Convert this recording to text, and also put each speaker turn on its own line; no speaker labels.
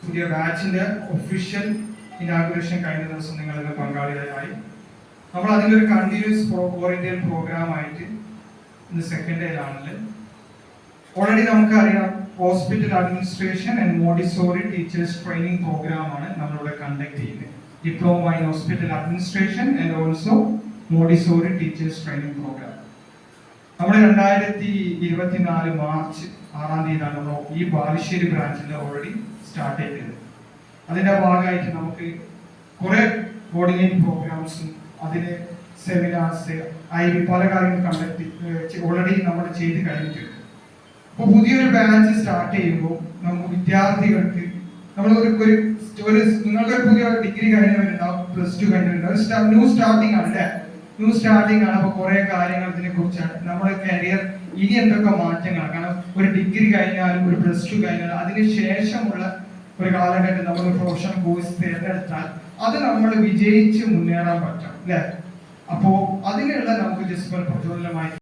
പുതിയ ബാച്ചിന്റെ official inauguration കഴിഞ്ഞ ദിവസം നിങ്ങളുടെ പങ്കാളികളായി നമ്മൾ അതിൻ്റെ ഒരു കണ്ടിന്യൂസ് ഓറിയന്റൽ പ്രോഗ്രാം ആയിട്ട് ഇന്ന് സെക്കൻഡ് ഡേയിലാണല്ലേ. ഓൾറെഡി നമുക്കറിയാം hospital administration and Montessori teachers training programme ആണ് നമ്മളിവിടെ കണ്ടക്ട് ചെയ്യുന്നത്. Diploma in hospital administration and also Montessori teachers training programme. നമ്മൾ 2024 മാർച്ച് 6-ാം തീയതിയാണ് നമ്മൾ ഈ ബാലുശ്ശേരി ബ്രാഞ്ചിൽ ഓൾറെഡി സ്റ്റാർട്ട് ചെയ്തത്. അതിന്റെ ഭാഗമായിട്ട് നമുക്ക് കുറെ കോർഡിനേറ്റിംഗ് പ്രോഗ്രാംസും അതിന് സെമിനാർസ് പല കാര്യങ്ങൾ കണ്ടക്ട് ഓൾറെഡി നമ്മൾ ചെയ്ത് കഴിഞ്ഞിട്ടുണ്ട്. അപ്പോൾ പുതിയൊരു ബാച്ച് സ്റ്റാർട്ട് ചെയ്യുമ്പോൾ നമുക്ക് വിദ്യാർത്ഥികൾക്ക് നമ്മൾ നിങ്ങൾക്കൊരു പുതിയ ഡിഗ്രി കഴിഞ്ഞവരുണ്ടാവും, +2 കഴിഞ്ഞവരുണ്ടാവും, ന്യൂ സ്റ്റാർട്ടിംഗ് ആണ് അല്ലേ, ന്യൂ സ്റ്റാർട്ടിംഗ് ആണ്. അപ്പോൾ കുറെ കാര്യങ്ങൾ ഇതിനെ കുറിച്ചാണ് നമ്മുടെ കരിയർ ഇനി എന്തൊക്കെ മാറ്റങ്ങൾ. കാരണം ഒരു ഡിഗ്രി കഴിഞ്ഞാലും ഒരു +2 കഴിഞ്ഞാലും അതിന് ശേഷമുള്ള ഒരു കാലഘട്ടം നമ്മൾ പ്രൊഫഷണൽ കോഴ്സ് തിരഞ്ഞെടുത്താൽ അത് നമ്മൾ വിജയിച്ച് മുന്നേറാൻ പറ്റും അല്ലേ. അപ്പോ അതിനുള്ള നമുക്ക് ജസ്റ്റ് പ്രചോദനമായി